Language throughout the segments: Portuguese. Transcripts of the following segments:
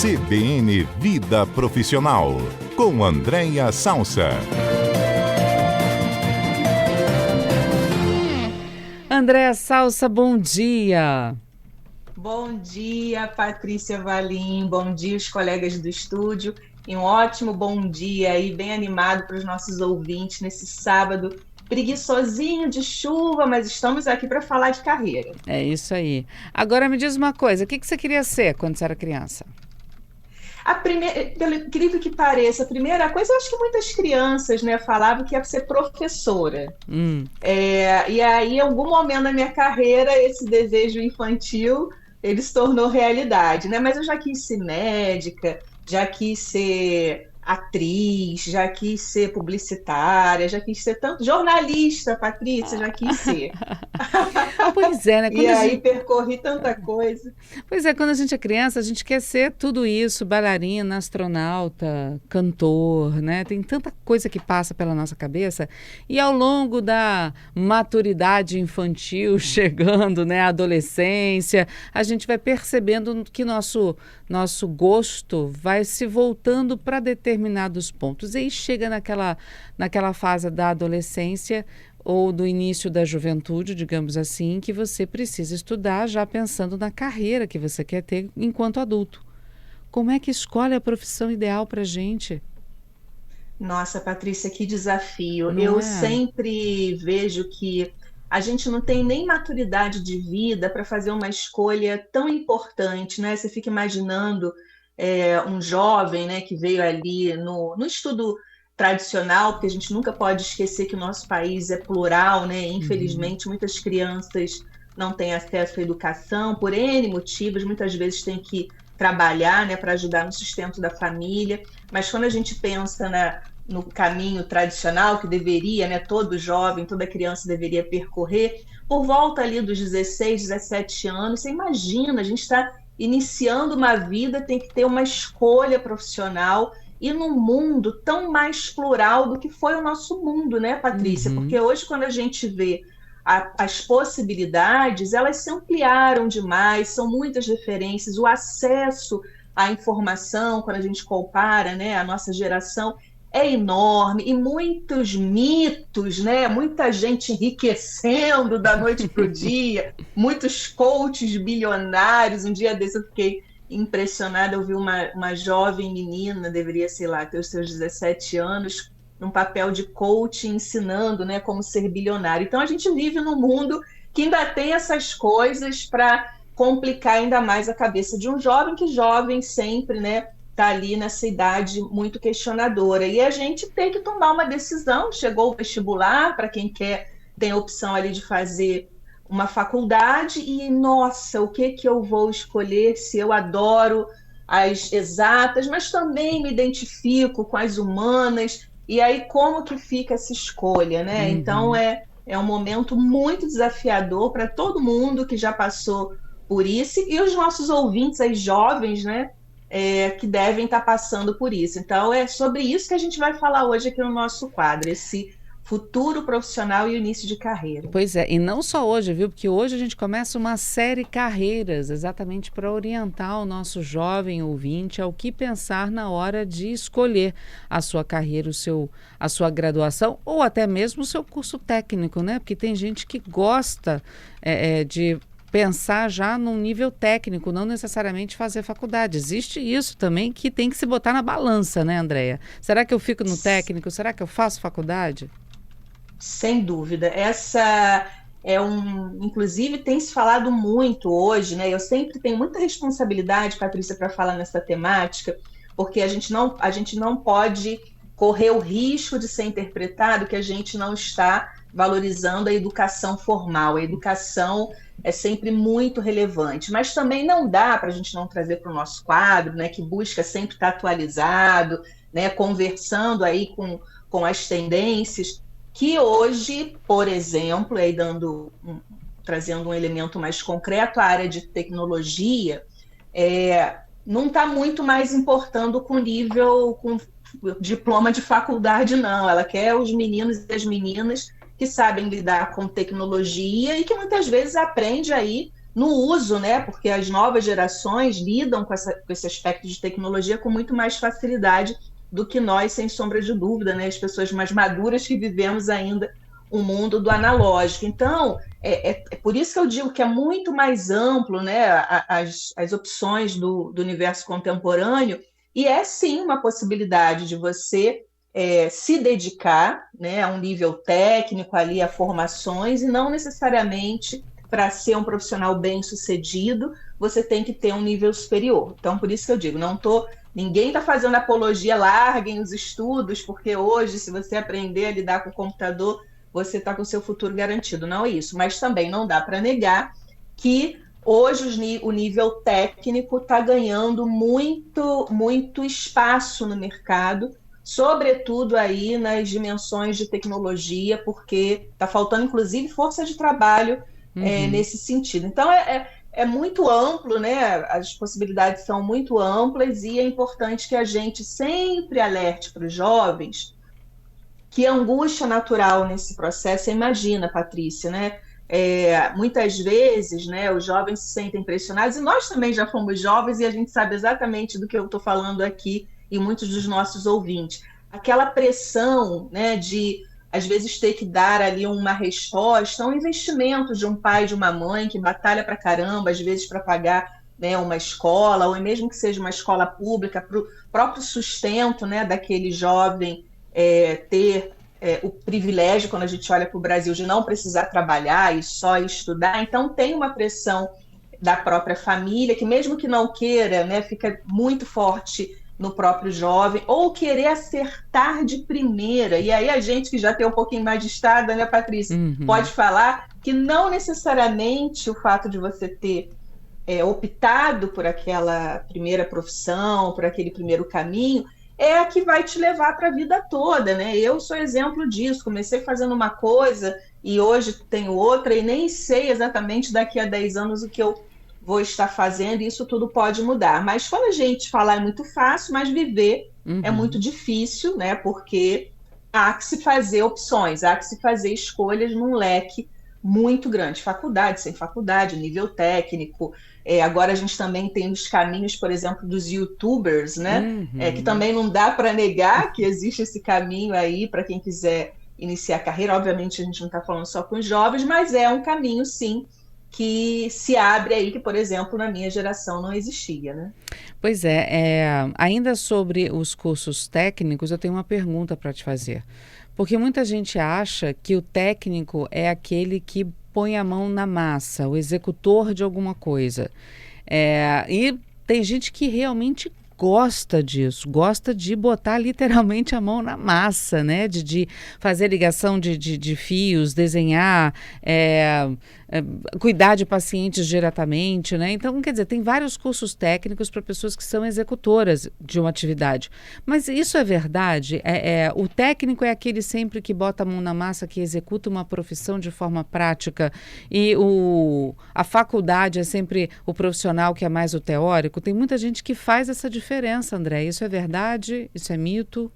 CBN Vida Profissional, com Andréia Salsa. Andréia Salsa, bom dia. Bom dia, Patrícia Valim, bom dia os colegas do estúdio e um ótimo bom dia aí, bem animado para os nossos ouvintes nesse sábado preguiçosinho de chuva, mas estamos aqui para falar de carreira. É isso aí. Agora me diz uma coisa, o que você queria ser quando você era criança? Pelo incrível que pareça, a primeira coisa, eu acho que muitas crianças, né, falavam que ia ser professora. E aí, em algum momento da minha carreira, esse desejo infantil, ele se tornou realidade, né? Mas eu já quis ser médica, já quis ser atriz, já quis ser publicitária, já quis ser tanto jornalista, Patrícia, já quis ser. Pois é, né? E aí percorri tanta coisa. Pois é, quando a gente é criança, a gente quer ser tudo isso, bailarina, astronauta, cantor, né? Tem tanta coisa que passa pela nossa cabeça. E ao longo da maturidade infantil, chegando, né, à adolescência, a gente vai percebendo que nosso gosto vai se voltando para determinados pontos. E aí chega naquela fase da adolescência ou do início da juventude, digamos assim, que você precisa estudar já pensando na carreira que você quer ter enquanto adulto. Como é que escolhe a profissão ideal para a gente? Nossa, Patrícia, que desafio. Eu sempre vejo que a gente não tem nem maturidade de vida para fazer uma escolha tão importante, né? Você fica imaginando um jovem, né, que veio ali no estudo tradicional, porque a gente nunca pode esquecer que o nosso país é plural, né? Infelizmente, muitas crianças não têm acesso à educação por N motivos, muitas vezes têm que trabalhar, né, para ajudar no sustento da família, mas quando a gente pensa no caminho tradicional que deveria, né, todo jovem, toda criança deveria percorrer, por volta ali dos 16, 17 anos, você imagina, a gente está iniciando uma vida, tem que ter uma escolha profissional e num mundo tão mais plural do que foi o nosso mundo, né, Patrícia? Porque hoje, quando a gente vê as possibilidades, elas se ampliaram demais, são muitas referências, o acesso à informação, quando a gente compara, né, a nossa geração, é enorme, e muitos mitos, né? Muita gente enriquecendo da noite para o dia, muitos coaches bilionários. Um dia desse eu fiquei impressionada, eu vi uma jovem menina, deveria, sei lá, ter os seus 17 anos, num papel de coach ensinando, né, como ser bilionário. Então a gente vive num mundo que ainda tem essas coisas para complicar ainda mais a cabeça de um jovem, que jovem sempre, né, está ali nessa idade muito questionadora. E a gente tem que tomar uma decisão. Chegou o vestibular, para quem quer, tem a opção ali de fazer uma faculdade e, nossa, o que eu vou escolher se eu adoro as exatas, mas também me identifico com as humanas, e aí como que fica essa escolha, né? Então é um momento muito desafiador para todo mundo que já passou por isso, e os nossos ouvintes, as jovens, né, que devem estar passando por isso. Então é sobre isso que a gente vai falar hoje aqui no nosso quadro, esse futuro profissional e o início de carreira. Pois é, e não só hoje, viu? Porque hoje a gente começa uma série Carreiras, exatamente para orientar o nosso jovem ouvinte ao que pensar na hora de escolher a sua carreira, a sua graduação ou até mesmo o seu curso técnico, né? Porque tem gente que gosta de pensar já num nível técnico, não necessariamente fazer faculdade. Existe isso também que tem que se botar na balança, né, Andréia? Será que eu fico no técnico? Será que eu faço faculdade? Sem dúvida. Essa inclusive tem se falado muito hoje, né? Eu sempre tenho muita responsabilidade, Patrícia, para falar nessa temática, porque a gente não pode correr o risco de ser interpretado que a gente não está valorizando a educação formal. A educação é sempre muito relevante, mas também não dá para a gente não trazer para o nosso quadro, né, que busca sempre estar atualizado, né, conversando aí com as tendências, que hoje, por exemplo, aí trazendo um elemento mais concreto, a área de tecnologia não está muito mais importando com nível, com diploma de faculdade, não. Ela quer os meninos e as meninas que sabem lidar com tecnologia e que muitas vezes aprende aí no uso, né? Porque as novas gerações lidam com esse aspecto de tecnologia com muito mais facilidade do que nós, sem sombra de dúvida, né? As pessoas mais maduras que vivemos ainda o mundo do analógico. Então, é por isso que eu digo que é muito mais amplo, né? As opções do universo contemporâneo, e é sim uma possibilidade de você se dedicar, né, a um nível técnico ali, a formações, e não necessariamente para ser um profissional bem-sucedido, você tem que ter um nível superior. Então, por isso que eu digo, ninguém está fazendo apologia, larguem os estudos, porque hoje, se você aprender a lidar com o computador, você está com o seu futuro garantido. Não é isso. Mas também não dá para negar que hoje o nível técnico está ganhando muito, muito espaço no mercado, sobretudo aí nas dimensões de tecnologia, porque está faltando, inclusive, força de trabalho nesse sentido. Então, é muito amplo, né? As possibilidades são muito amplas e é importante que a gente sempre alerte para os jovens que angústia natural nesse processo. Você imagina, Patrícia, né? Muitas vezes, né, os jovens se sentem pressionados, e nós também já fomos jovens e a gente sabe exatamente do que eu estou falando aqui e muitos dos nossos ouvintes. Aquela pressão, né, de às vezes ter que dar ali uma resposta, um investimento de um pai, de uma mãe que batalha para caramba, às vezes para pagar, né, uma escola, ou mesmo que seja uma escola pública, para o próprio sustento, né, daquele jovem ter o privilégio, quando a gente olha para o Brasil, de não precisar trabalhar e só estudar. Então tem uma pressão da própria família, que mesmo que não queira, né, fica muito forte no próprio jovem, ou querer acertar de primeira. E aí a gente que já tem um pouquinho mais de estrada, né, Patrícia, pode falar que não necessariamente o fato de você ter optado por aquela primeira profissão, por aquele primeiro caminho, é a que vai te levar para a vida toda, né? Eu sou exemplo disso. Comecei fazendo uma coisa e hoje tenho outra, e nem sei exatamente daqui a 10 anos o que eu vou estar fazendo, e isso tudo pode mudar. Mas quando a gente falar é muito fácil, mas viver é muito difícil, né? Porque há que se fazer opções, há que se fazer escolhas num leque muito grande. Faculdade, sem faculdade, nível técnico. Agora a gente também tem os caminhos, por exemplo, dos YouTubers, né? Que também não dá para negar que existe esse caminho aí para quem quiser iniciar a carreira. Obviamente a gente não está falando só com os jovens, mas é um caminho, sim, que se abre aí, que, por exemplo, na minha geração não existia, né? Pois ainda sobre os cursos técnicos, eu tenho uma pergunta para te fazer. Porque muita gente acha que o técnico é aquele que põe a mão na massa, o executor de alguma coisa. E tem gente que realmente gosta disso, gosta de botar literalmente a mão na massa, né? De fazer ligação de fios, desenhar, cuidar de pacientes diretamente, né? Então, quer dizer, tem vários cursos técnicos para pessoas que são executoras de uma atividade. Mas isso é verdade? O técnico é aquele sempre que bota a mão na massa, que executa uma profissão de forma prática, e a faculdade é sempre o profissional que é mais o teórico? Tem muita gente que faz essa diferença, André. Isso é verdade? Isso é mito?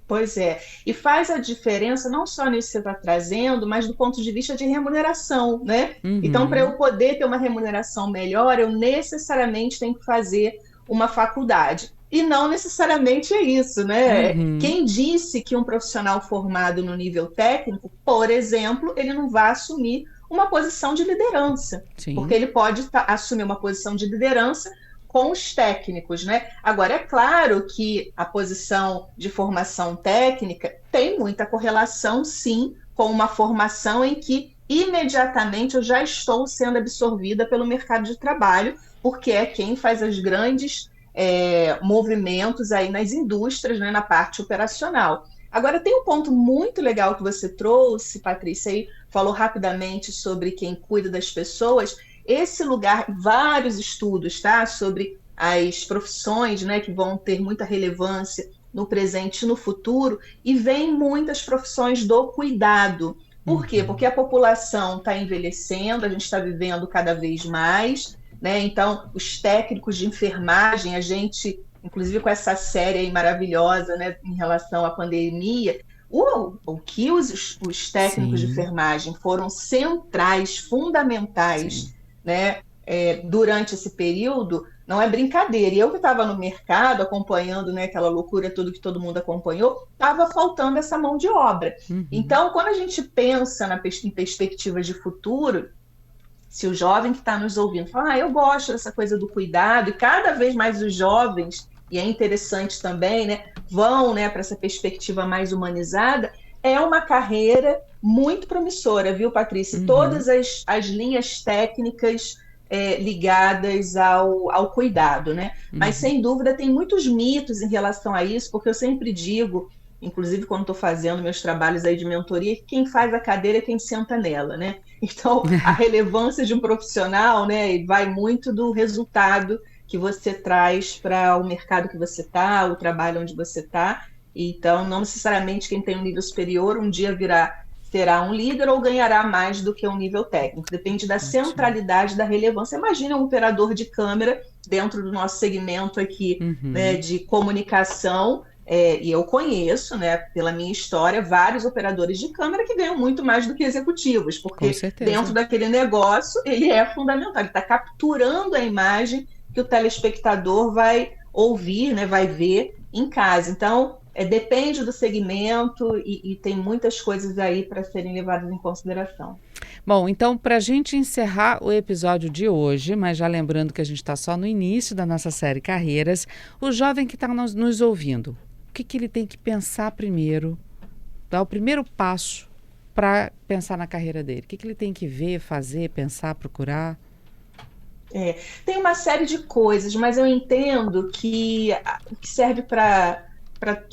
Pois é, e faz a diferença não só nisso que você está trazendo, mas do ponto de vista de remuneração, né? Então, para eu poder ter uma remuneração melhor, eu necessariamente tenho que fazer uma faculdade. E não necessariamente é isso, né? Quem disse que um profissional formado no nível técnico, por exemplo, ele não vai assumir uma posição de liderança? Sim. Porque ele pode assumir uma posição de liderança com os técnicos, né? Agora, é claro que a posição de formação técnica tem muita correlação, sim, com uma formação em que imediatamente eu já estou sendo absorvida pelo mercado de trabalho, porque é quem faz os grandes movimentos aí nas indústrias, né, na parte operacional. Agora, tem um ponto muito legal que você trouxe, Patrícia, aí falou rapidamente sobre quem cuida das pessoas. Esse lugar, vários estudos, tá, sobre as profissões, né, que vão ter muita relevância no presente e no futuro, e vem muitas profissões do cuidado. Por quê? Porque a população está envelhecendo, a gente está vivendo cada vez mais, né? Então, os técnicos de enfermagem, a gente, inclusive com essa série aí maravilhosa, né, em relação à pandemia, o que os técnicos de enfermagem foram centrais, fundamentais, né, durante esse período, não é brincadeira. E eu que estava no mercado acompanhando, né, aquela loucura toda que todo mundo acompanhou, estava faltando essa mão de obra. Então, quando a gente pensa em perspectivas de futuro, se o jovem que está nos ouvindo fala, eu gosto dessa coisa do cuidado, e cada vez mais os jovens, e é interessante também, né, vão, né, para essa perspectiva mais humanizada, é uma carreira muito promissora, viu, Patrícia? Todas as linhas técnicas ligadas ao cuidado, né? Mas, sem dúvida, tem muitos mitos em relação a isso, porque eu sempre digo, inclusive quando estou fazendo meus trabalhos aí de mentoria, que quem faz a cadeira é quem senta nela, né? Então, a relevância de um profissional, né, vai muito do resultado que você traz para o mercado que você está, o trabalho onde você está. Então, não necessariamente quem tem um nível superior um dia será um líder ou ganhará mais do que um nível técnico. Depende da centralidade, da relevância. Imagina um operador de câmera dentro do nosso segmento aqui, né, de comunicação. E eu conheço, né, pela minha história, vários operadores de câmera que ganham muito mais do que executivos, porque dentro daquele negócio ele é fundamental, ele está capturando a imagem que o telespectador vai ouvir, né, vai ver em casa. Então, depende do segmento e tem muitas coisas aí para serem levadas em consideração. Bom, então, para a gente encerrar o episódio de hoje, mas já lembrando que a gente está só no início da nossa série Carreiras, o jovem que está nos ouvindo, o que ele tem que pensar primeiro, dar o primeiro passo para pensar na carreira dele? O que ele tem que ver, fazer, pensar, procurar? Tem uma série de coisas, mas eu entendo que serve para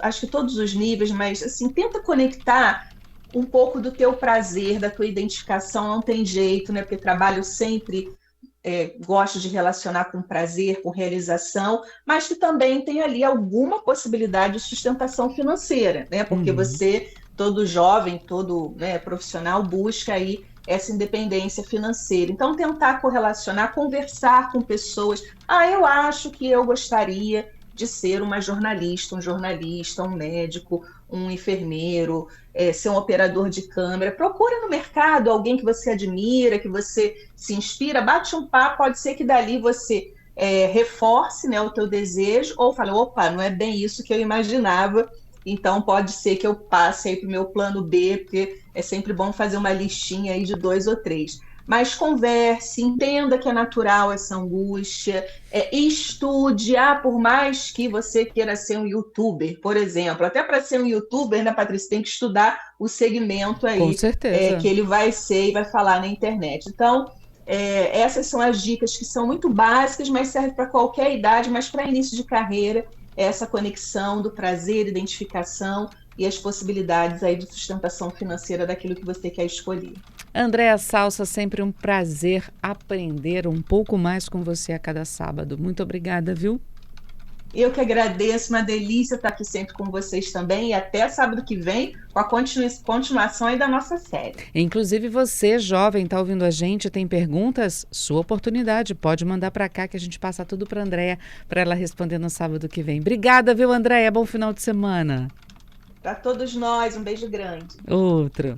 acho que todos os níveis, mas assim, tenta conectar um pouco do teu prazer, da tua identificação, não tem jeito, né? Porque trabalho sempre gosto de relacionar com prazer, com realização, mas que também tem ali alguma possibilidade de sustentação financeira, né? Porque todo jovem, todo, né, profissional busca aí essa independência financeira. Então, tentar correlacionar, conversar com pessoas. Eu acho que eu gostaria de ser uma jornalista, um médico, um enfermeiro, ser um operador de câmera. Procura no mercado alguém que você admira, que você se inspira, bate um papo, pode ser que dali você reforce, né, o teu desejo, ou fale, opa, não é bem isso que eu imaginava, então pode ser que eu passe aí para o meu plano B, porque é sempre bom fazer uma listinha aí de 2 ou 3. Mas converse, entenda que é natural essa angústia, estude, por mais que você queira ser um youtuber, por exemplo. Até para ser um youtuber, né, Patrícia, tem que estudar o segmento aí. Com certeza. Que ele vai ser e vai falar na internet. Então, essas são as dicas que são muito básicas, mas servem para qualquer idade, mas para início de carreira, essa conexão do prazer, identificação e as possibilidades aí de sustentação financeira daquilo que você quer escolher. Andréa Salsa, sempre um prazer aprender um pouco mais com você a cada sábado. Muito obrigada, viu? Eu que agradeço, uma delícia estar aqui sempre com vocês também, e até sábado que vem com a continuação aí da nossa série. Inclusive você, jovem, está ouvindo a gente, tem perguntas? Sua oportunidade, pode mandar para cá que a gente passa tudo para a Andréa, para ela responder no sábado que vem. Obrigada, viu, Andréa? Bom final de semana. Para todos nós, um beijo grande. Outro.